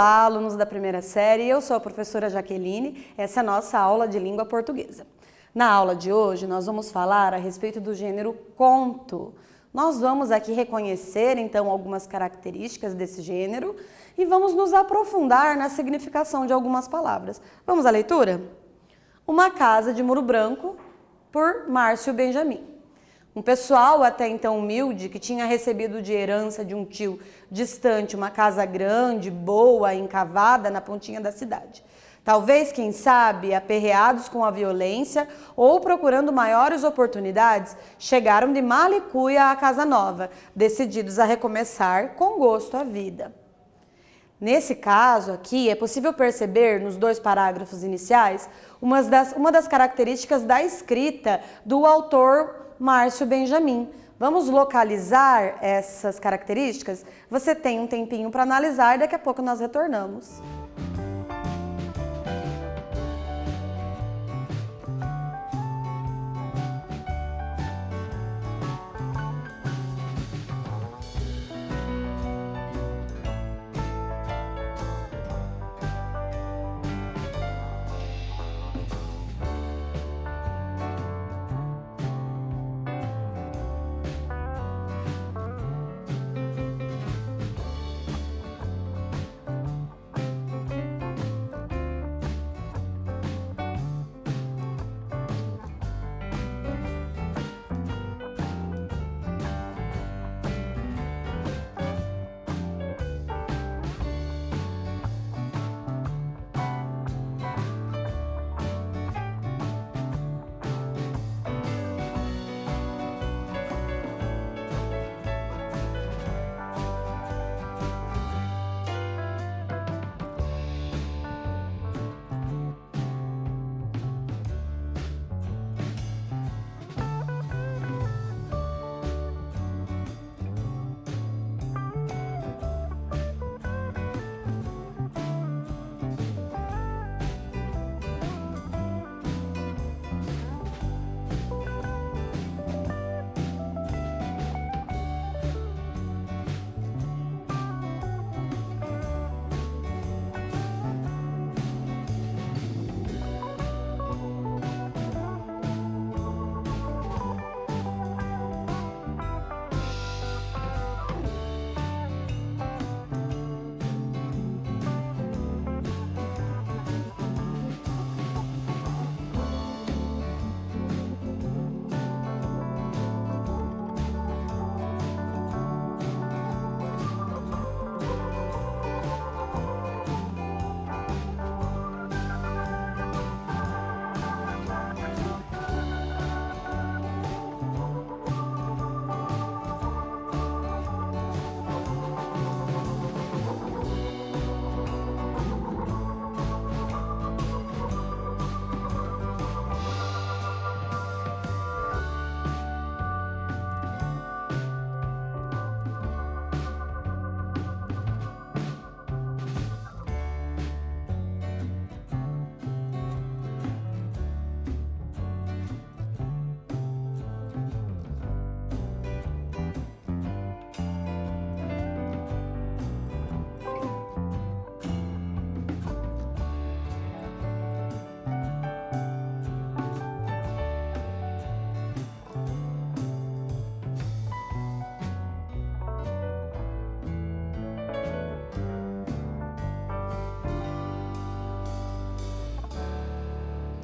Olá, alunos da primeira série, eu sou a professora Jaqueline, essa é a nossa aula de língua portuguesa. Na aula de hoje, nós vamos falar a respeito do gênero conto. Nós vamos aqui reconhecer, então, algumas características desse gênero e vamos nos aprofundar na significação de algumas palavras. Vamos à leitura? Uma Casa de Muro Branco, por Márcio Benjamin. Um pessoal até então humilde, que tinha recebido de herança de um tio distante uma casa grande, boa, encavada na pontinha da cidade. Talvez, quem sabe, aperreados com a violência ou procurando maiores oportunidades, chegaram de mala e cuia à casa nova, decididos a recomeçar com gosto a vida. Nesse caso aqui, é possível perceber nos dois parágrafos iniciais uma das características da escrita do autor Márcio Benjamin. Vamos localizar essas características? Você tem um tempinho para analisar, daqui a pouco nós retornamos.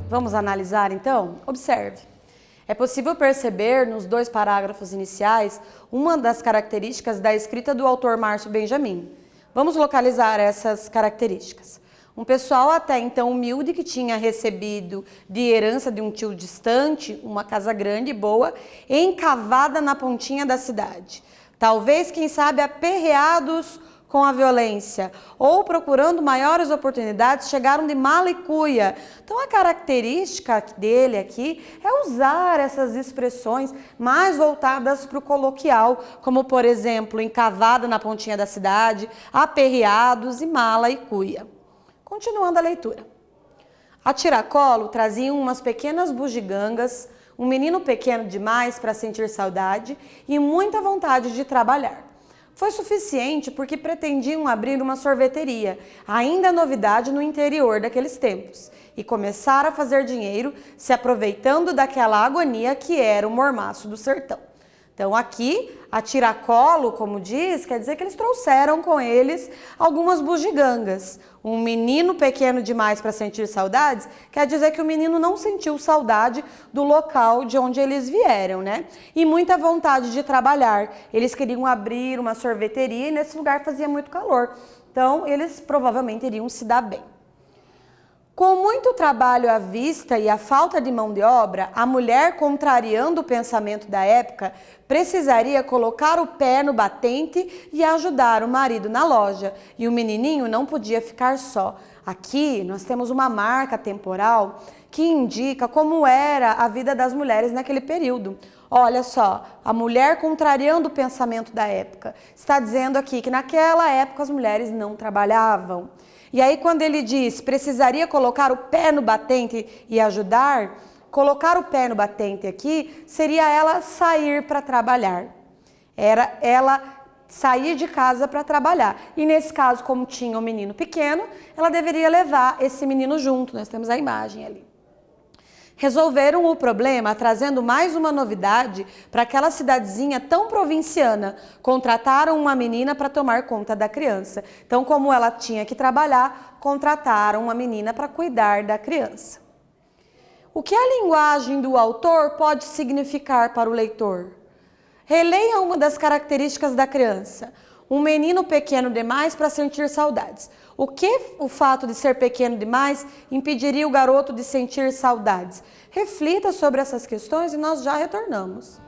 Vamos analisar então? Observe. É possível perceber nos dois parágrafos iniciais uma das características da escrita do autor Márcio Benjamin. Vamos localizar essas características. Um pessoal até então humilde, que tinha recebido de herança de um tio distante uma casa grande e boa, encavada na pontinha da cidade. Talvez, quem sabe, aperreados com a violência ou procurando maiores oportunidades, chegaram de mala e cuia. Então, a característica dele aqui é usar essas expressões mais voltadas para o coloquial, como, por exemplo, encavada na pontinha da cidade, aperreados e mala e cuia. Continuando a leitura. A tiracolo traziam umas pequenas bugigangas, um menino pequeno demais para sentir saudade e muita vontade de trabalhar. foi suficiente porque pretendiam abrir uma sorveteria, ainda novidade no interior daqueles tempos, e começaram a fazer dinheiro se aproveitando daquela agonia que era o mormaço do sertão. Então aqui, a tiracolo, como diz, quer dizer que eles trouxeram com eles algumas bugigangas. Um menino pequeno demais para sentir saudades, quer dizer que o menino não sentiu saudade do local de onde eles vieram, né? E muita vontade de trabalhar. Eles queriam abrir uma sorveteria e nesse lugar fazia muito calor. Então eles provavelmente iriam se dar bem. Com muito trabalho à vista e a falta de mão de obra, a mulher, contrariando o pensamento da época, precisaria colocar o pé no batente e ajudar o marido na loja. E o menininho não podia ficar só. Aqui nós temos uma marca temporal que indica como era a vida das mulheres naquele período. Olha só, a mulher contrariando o pensamento da época. Está dizendo aqui que naquela época as mulheres não trabalhavam. E aí quando ele diz, precisaria colocar o pé no batente e ajudar, colocar o pé no batente aqui seria ela sair para trabalhar. Era ela sair de casa para trabalhar. E nesse caso, como tinha um menino pequeno, ela deveria levar esse menino junto. Nós temos a imagem ali. Resolveram o problema trazendo mais uma novidade para aquela cidadezinha tão provinciana. Contrataram uma menina para tomar conta da criança. Então, como ela tinha que trabalhar, contrataram uma menina para cuidar da criança. O que a linguagem do autor pode significar para o leitor? Releia uma das características da criança. Um menino pequeno demais para sentir saudades. O que o fato de ser pequeno demais impediria o garoto de sentir saudades? Reflita sobre essas questões e nós já retornamos.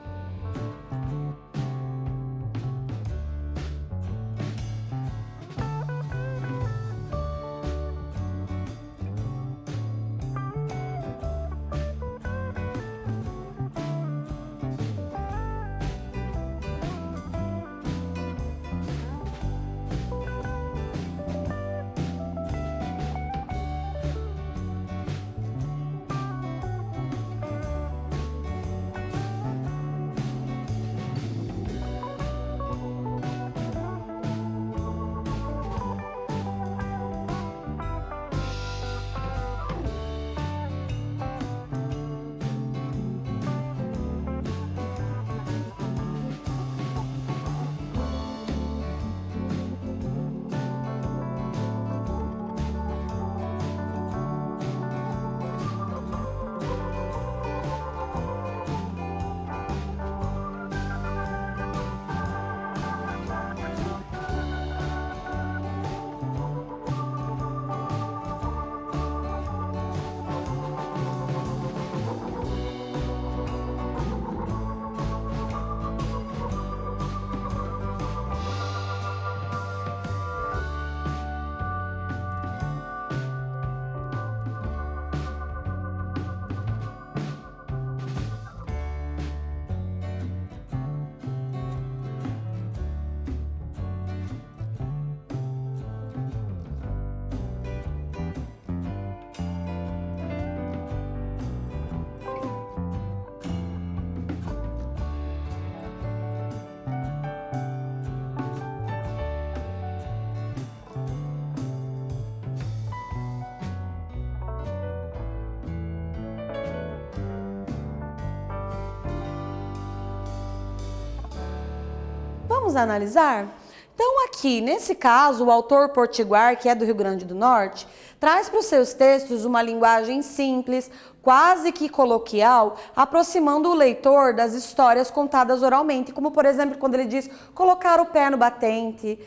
Vamos analisar? Então aqui, nesse caso, o autor potiguar, que é do Rio Grande do Norte, traz para os seus textos uma linguagem simples, quase que coloquial, aproximando o leitor das histórias contadas oralmente, como por exemplo quando ele diz colocar o pé no batente,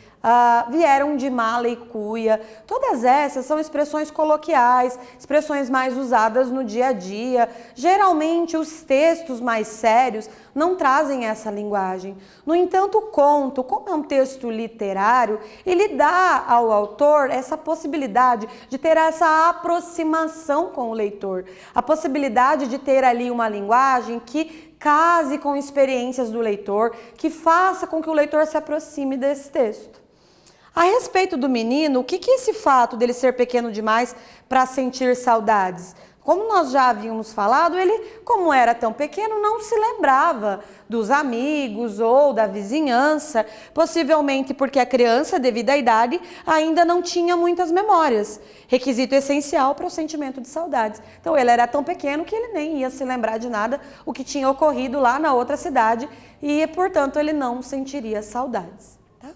vieram de mala e cuia. Todas essas são expressões coloquiais, expressões mais usadas no dia a dia. Geralmente os textos mais sérios não trazem essa linguagem. No entanto, o conto, como é um texto literário, ele dá ao autor essa possibilidade de ter essa aproximação com o leitor, a possibilidade de ter ali uma linguagem que case com experiências do leitor, que faça com que o leitor se aproxime desse texto. A respeito do menino, o que esse fato dele ser pequeno demais para sentir saudades? Como nós já havíamos falado, ele, como era tão pequeno, não se lembrava dos amigos ou da vizinhança, possivelmente porque a criança, devido à idade, ainda não tinha muitas memórias, requisito essencial para o sentimento de saudades. Então ele era tão pequeno que ele nem ia se lembrar de nada o que tinha ocorrido lá na outra cidade e, portanto, ele não sentiria saudades. Tá?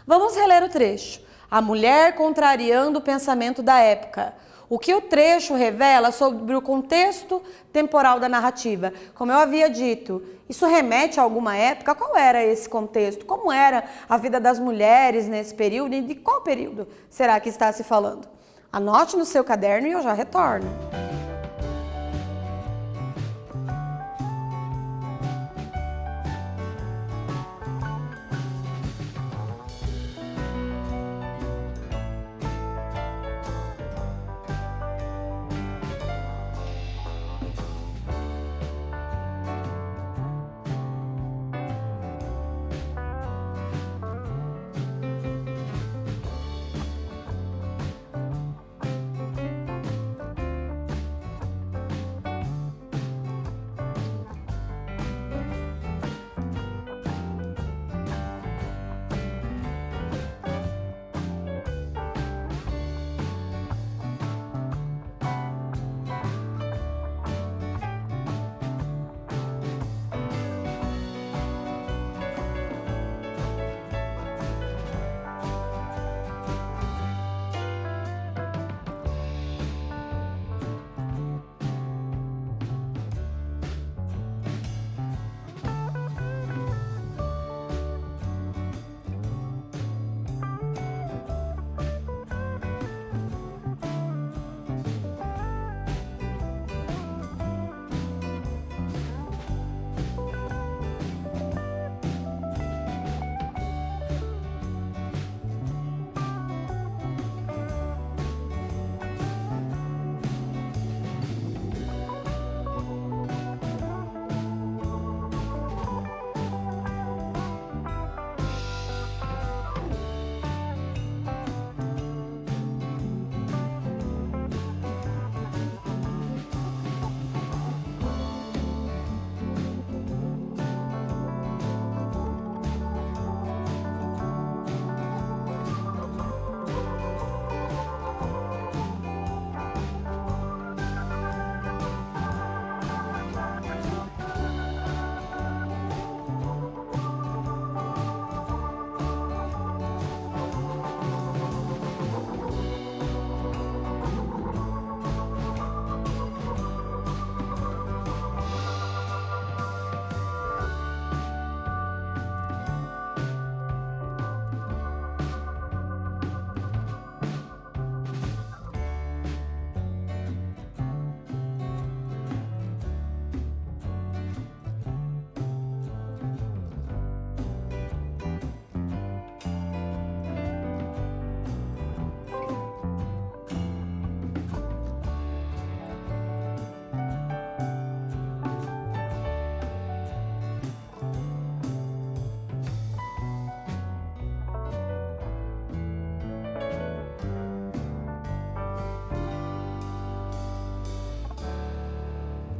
Vamos reler o trecho. A mulher contrariando o pensamento da época. O que o trecho revela sobre o contexto temporal da narrativa? Como eu havia dito, isso remete a alguma época? Qual era esse contexto? Como era a vida das mulheres nesse período? E de qual período será que está se falando? Anote no seu caderno e eu já retorno.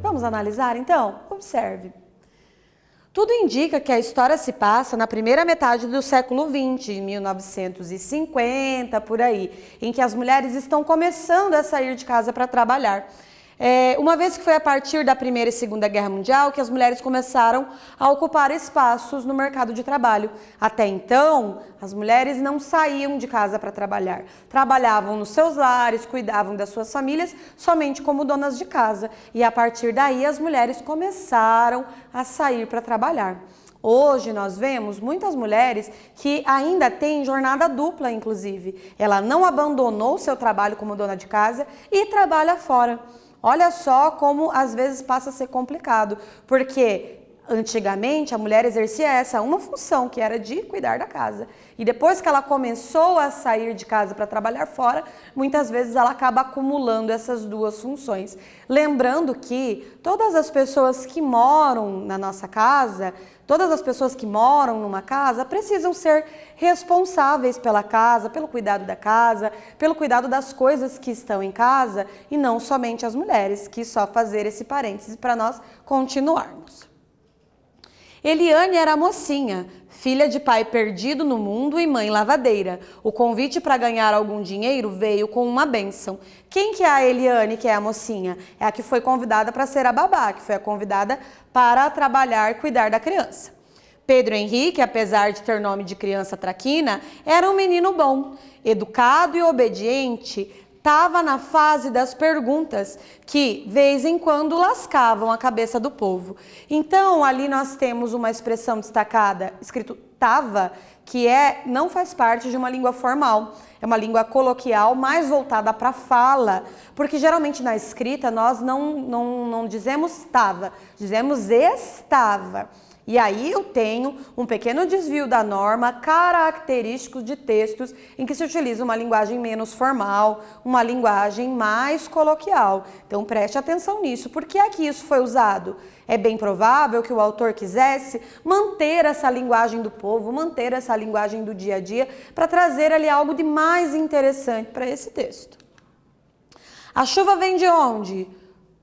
Vamos analisar então? Observe. Tudo indica que a história se passa na primeira metade do século XX, 1950, por aí, em que as mulheres estão começando a sair de casa para trabalhar. Uma vez que foi a partir da Primeira e Segunda Guerra Mundial que as mulheres começaram a ocupar espaços no mercado de trabalho. Até então, as mulheres não saíam de casa para trabalhar. Trabalhavam nos seus lares, cuidavam das suas famílias, somente como donas de casa. E a partir daí as mulheres começaram a sair para trabalhar. Hoje nós vemos muitas mulheres que ainda têm jornada dupla, inclusive. Ela não abandonou seu trabalho como dona de casa e trabalha fora. Olha só como às vezes passa a ser complicado, porque antigamente a mulher exercia essa uma função, que era de cuidar da casa. E depois que ela começou a sair de casa para trabalhar fora, muitas vezes ela acaba acumulando essas duas funções. Lembrando que todas as pessoas que moram na nossa casa, todas as pessoas que moram numa casa precisam ser responsáveis pela casa, pelo cuidado da casa, pelo cuidado das coisas que estão em casa e não somente as mulheres, que só fazer esse parêntese para nós continuarmos. Eliane era mocinha, filha de pai perdido no mundo e mãe lavadeira. O convite para ganhar algum dinheiro veio com uma bênção. Quem que é a Eliane, que é a mocinha? É a que foi convidada para ser a babá, que foi a convidada para trabalhar e cuidar da criança. Pedro Henrique, apesar de ter nome de criança traquina, era um menino bom, educado e obediente. Estava na fase das perguntas que, vez em quando, lascavam a cabeça do povo. Então, ali nós temos uma expressão destacada, escrito tava, que não faz parte de uma língua formal. É uma língua coloquial mais voltada para a fala, porque geralmente na escrita nós não dizemos tava, dizemos estava. E aí eu tenho um pequeno desvio da norma característico de textos em que se utiliza uma linguagem menos formal, uma linguagem mais coloquial. Então preste atenção nisso. Por que é que isso foi usado? É bem provável que o autor quisesse manter essa linguagem do povo, manter essa linguagem do dia a dia, para trazer ali algo de mais interessante para esse texto. A chuva vem de onde?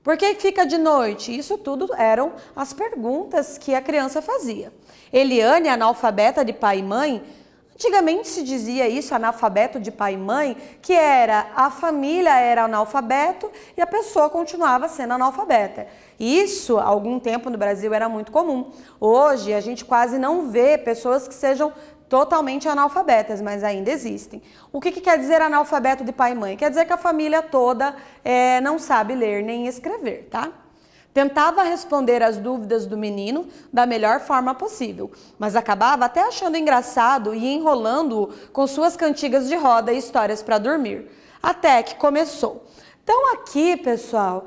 Por que fica de noite? Isso tudo eram as perguntas que a criança fazia. Eliane, analfabeta de pai e mãe, antigamente se dizia isso, analfabeto de pai e mãe, que a família era analfabeto e a pessoa continuava sendo analfabeta. Isso, há algum tempo no Brasil, era muito comum. Hoje, a gente quase não vê pessoas que sejam totalmente analfabetas, mas ainda existem. O que quer dizer analfabeto de pai e mãe? Quer dizer que a família toda não sabe ler nem escrever, tá? Tentava responder às dúvidas do menino da melhor forma possível, mas acabava até achando engraçado e enrolando-o com suas cantigas de roda e histórias para dormir. Até que começou. Então aqui, pessoal,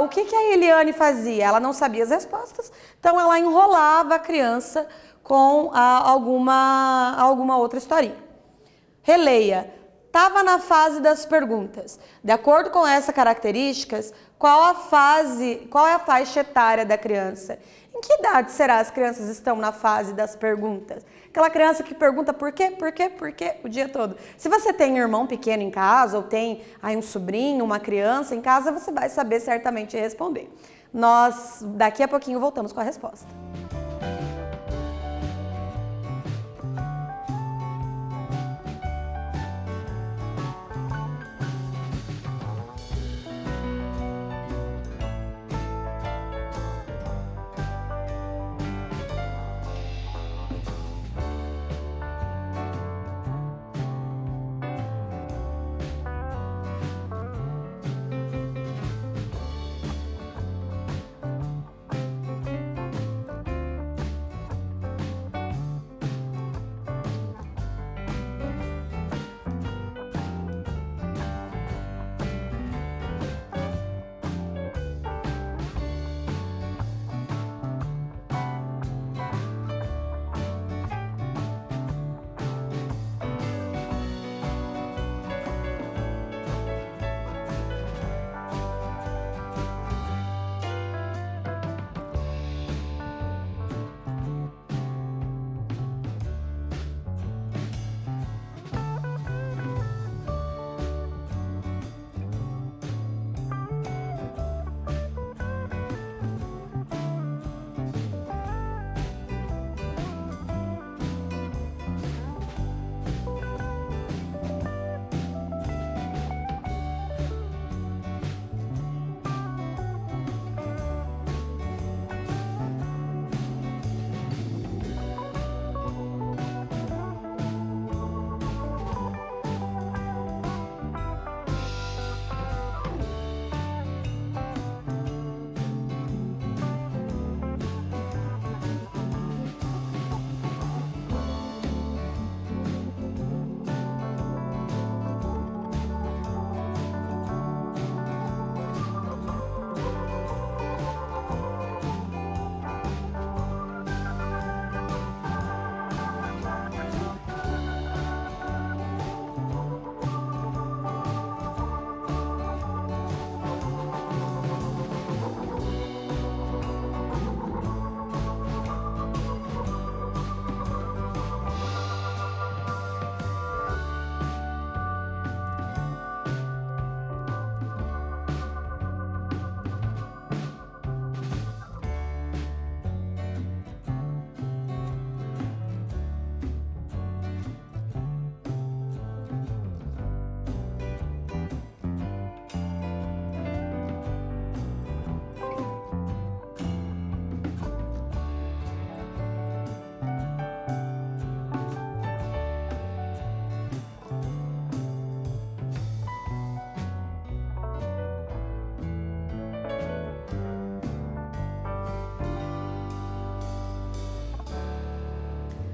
o que a Eliane fazia? Ela não sabia as respostas, então ela enrolava a criança com alguma outra historinha. Releia. Estava na fase das perguntas. De acordo com essas características, qual é a faixa etária da criança? Em que idade será as crianças estão na fase das perguntas? Aquela criança que pergunta por quê o dia todo. Se você tem um irmão pequeno em casa ou tem aí um sobrinho, uma criança em casa, você vai saber certamente responder. Nós, daqui a pouquinho, voltamos com a resposta.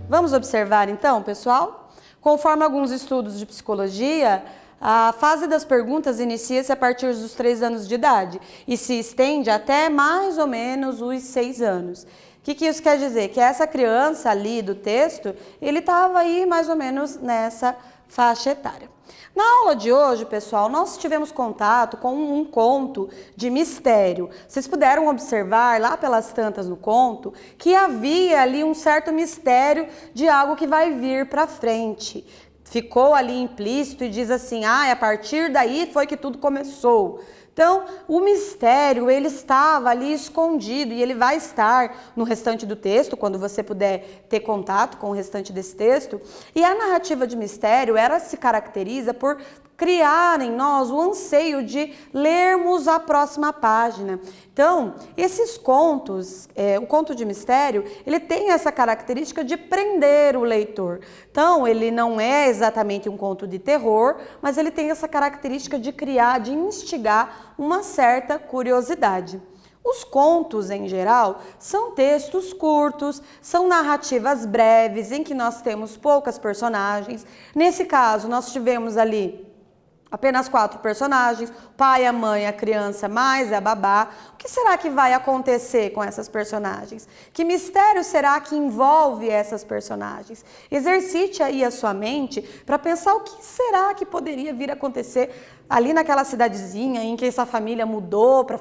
Vamos observar então, pessoal? Conforme alguns estudos de psicologia, a fase das perguntas inicia-se a partir dos 3 anos de idade e se estende até mais ou menos os 6 anos. O que isso quer dizer? Que essa criança ali do texto, ele estava aí mais ou menos nessa faixa etária. Na aula de hoje, pessoal, nós tivemos contato com um conto de mistério. Vocês puderam observar lá pelas tantas no conto que havia ali um certo mistério de algo que vai vir para frente. Ficou ali implícito e diz assim, a partir daí foi que tudo começou. Então, o mistério, ele estava ali escondido e ele vai estar no restante do texto, quando você puder ter contato com o restante desse texto. E a narrativa de mistério, ela se caracteriza por criar em nós o anseio de lermos a próxima página. Então, esses contos, o conto de mistério, ele tem essa característica de prender o leitor. Então, ele não é exatamente um conto de terror, mas ele tem essa característica de criar, de instigar uma certa curiosidade. Os contos, em geral, são textos curtos, são narrativas breves, em que nós temos poucas personagens. Nesse caso, nós tivemos ali apenas 4 personagens, o pai, a mãe, a criança, mais a babá. O que será que vai acontecer com essas personagens? Que mistério será que envolve essas personagens? Exercite aí a sua mente para pensar o que será que poderia vir a acontecer ali naquela cidadezinha em que essa família mudou para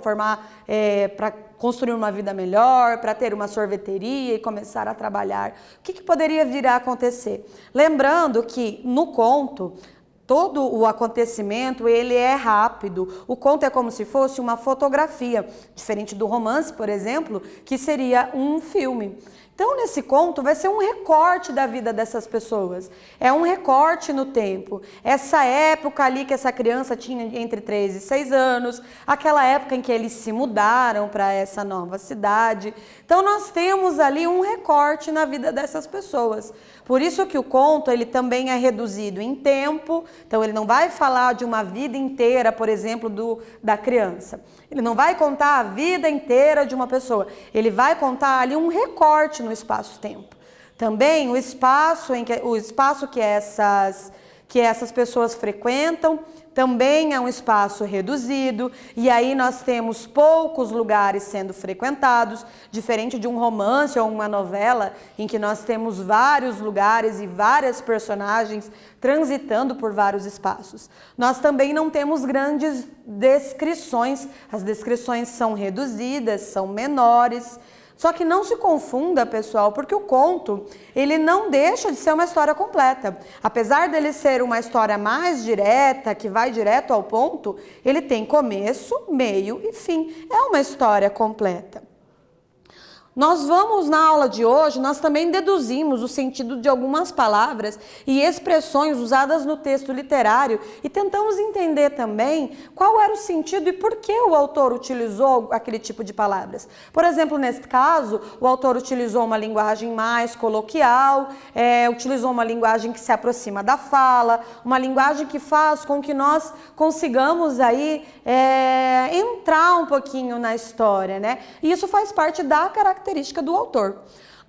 para construir uma vida melhor, para ter uma sorveteria e começar a trabalhar. O que poderia vir a acontecer? Lembrando que no conto, todo o acontecimento, ele é rápido. O conto é como se fosse uma fotografia, diferente do romance, por exemplo, que seria um filme. Então, nesse conto, vai ser um recorte da vida dessas pessoas. É um recorte no tempo. Essa época ali que essa criança tinha entre 3 e 6 anos, aquela época em que eles se mudaram para essa nova cidade. Então, nós temos ali um recorte na vida dessas pessoas. Por isso que o conto, ele também é reduzido em tempo. Então, ele não vai falar de uma vida inteira, por exemplo, da criança. Ele não vai contar a vida inteira de uma pessoa. Ele vai contar ali um recorte no espaço-tempo. Também o espaço que essas pessoas frequentam também é um espaço reduzido, e aí nós temos poucos lugares sendo frequentados, diferente de um romance ou uma novela em que nós temos vários lugares e várias personagens transitando por vários espaços. Nós também não temos grandes descrições, as descrições são reduzidas, são menores. Só que não se confunda, pessoal, porque o conto, ele não deixa de ser uma história completa. Apesar dele ser uma história mais direta, que vai direto ao ponto, ele tem começo, meio e fim. É uma história completa. Nós vamos, na aula de hoje, nós também deduzimos o sentido de algumas palavras e expressões usadas no texto literário e tentamos entender também qual era o sentido e por que o autor utilizou aquele tipo de palavras. Por exemplo, nesse caso, o autor utilizou uma linguagem mais coloquial, utilizou uma linguagem que se aproxima da fala, uma linguagem que faz com que nós consigamos aí entrar um pouquinho na história, né? E isso faz parte da característica do autor.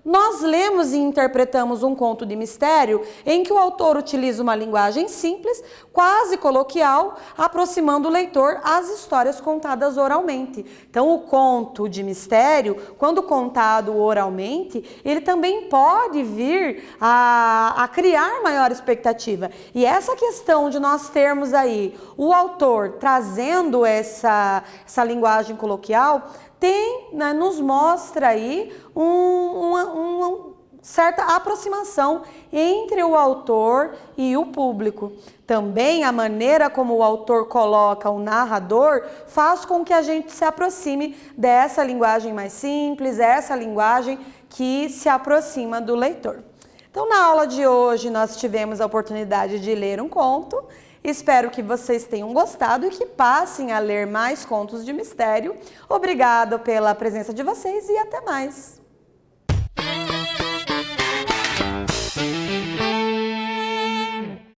Nós lemos e interpretamos um conto de mistério em que o autor utiliza uma linguagem simples, quase coloquial, aproximando o leitor às histórias contadas oralmente. Então, o conto de mistério, quando contado oralmente, ele também pode vir a criar maior expectativa. E essa questão de nós termos aí o autor trazendo essa linguagem coloquial, nos mostra aí uma certa aproximação entre o autor e o público. Também a maneira como o autor coloca o narrador faz com que a gente se aproxime dessa linguagem mais simples, essa linguagem que se aproxima do leitor. Então, na aula de hoje, nós tivemos a oportunidade de ler um conto. Espero que vocês tenham gostado e que passem a ler mais contos de mistério. Obrigada pela presença de vocês e até mais!